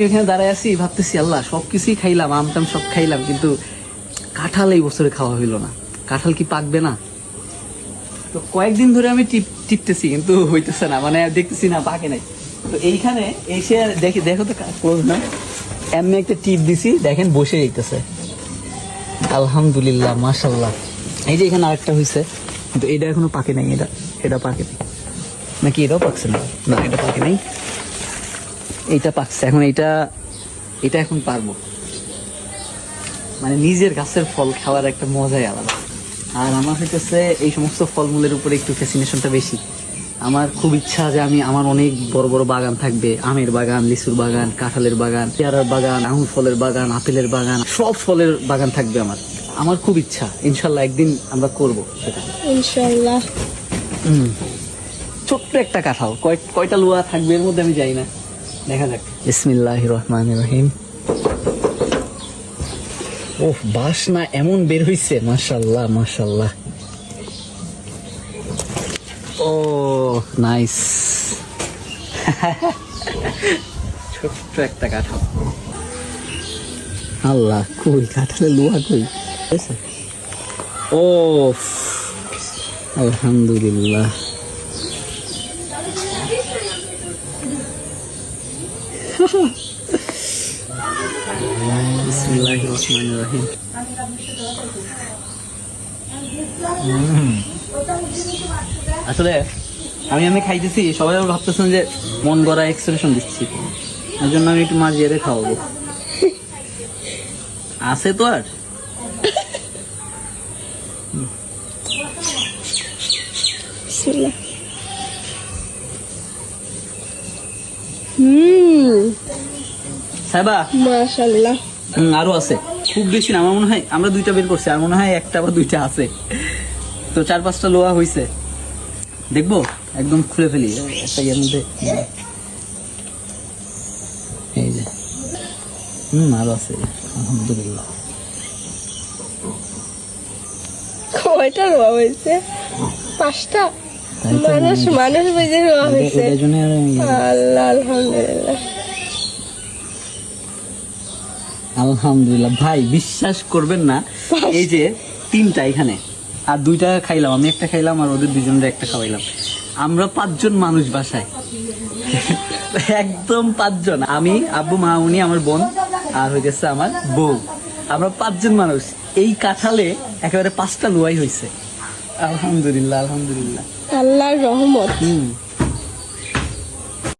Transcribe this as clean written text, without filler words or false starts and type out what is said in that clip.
এখানে দাঁড়ায় আছি, ভাবতেছি আল্লাহ সবকিছুই খাইলাম, আম টাম সব খাইলাম, কিন্তু কাঁঠাল এই বছরে খাওয়া হইলো না। কাঁঠাল কি পাকবে না? তো কয়েকদিন ধরে আমি টিপতেছি, কিন্তু হইতেছে না, মানে দেখতেছি না, পাকে নাই। তো এইখানে এসে দেখো তো ক্লোজ না, এমনি একটা টিপ দিছি, দেখেন বসে যাইতেছে। আলহামদুলিল্লাহ, মাশাল্লাহ। এই যে এখানে আরেকটা হয়েছে, কিন্তু এটা এখনো পাকে নাই। এটা পাকে নাই নাকি? এটাও পাকছে না? না, এটা পাকে নাই, এইটা পাকছে। এখন এটা এখন পারবো। মানে নিজের গাছের ফল খাওয়ার একটা মজাই আলাদা। আর আমার হইতেছে এই সমস্ত ফলমূলের উপরে একটু ফ্যাসিনেশনটা বেশি। আমার খুব ইচ্ছা যে আমার অনেক বড় বড় বাগান থাকবে, আমের বাগান, লিচুর বাগান, কাঁঠালের বাগান, পেয়ারার বাগান, আঙুর ফলের বাগান, আপেলের বাগান, সব ফলের বাগান থাকবে আমার খুব ইচ্ছা। ইনশাল্লাহ একদিন আমরা করবো সেটা, ইনশাআল্লাহ। ছোট্ট একটা কাঁঠাল, কয়টা লুয়া থাকবে এর মধ্যে আমি জানি না, দেখা যাক। বিসমিল্লাহির রহমানির রহিম। ওহ, বাসনা এমন বের হইছে, মাশাআল্লাহ মাশাআল্লাহ। ও নাইস। ছোট্ট একটা কাঁঠাল। আল্লাহ, কই কাঁঠালের লুয়া কই? ও আলহামদুলিল্লাহ। বিসমিল্লাহির রহমানির রহিম। আসলে আমি খাইতেছি, সবাই ভাবতেছেন যে মন গড়া এক্সপ্রেশন দিচ্ছি, এর জন্য আমি একটু মাছ দিয়ে খাওয়াবো। আছে তো আর বিসমিল্লাহ। সাইবা, মাশাআল্লাহ। আরো আছে, খুব বেশি না, আমার মনে হয় আমরা 2টা বের করছি, আর মনে হয় একটা বা 2টা আছে। তো 4-5টা লোয়া হয়েছে, দেখবো একদম খুলে ফেলি একটা ইয়ের মধ্যে। এই যে আরো আছে, আলহামদুলিল্লাহ। কয়টা রোয়া হয়েছে? 5টা। মানুষ বেজে রোয়া হয়েছে। আল্লাহ, আলহামদুলিল্লাহ। আলহামদুলিল্লাহ। ভাই বিশ্বাস করবেন না, এই যে 3টা এখানে, আর 2টা খাইলাম, আমি একটা খাইলাম, আর ওদের 2জনের একটা খাওয়াইলাম। আমরা 5 জন মানুষ বাসায়, একদম 5 জন। আমি, আব্বু, মা, উনি, আমার বোন, আর হইতেছে আমার বউ। আমরা 5 জন মানুষ। এই কাঁঠালে একেবারে 5টা লোয়াই হয়েছে। আলহামদুলিল্লাহ, আলহামদুলিল্লাহ, আল্লাহর রহমত।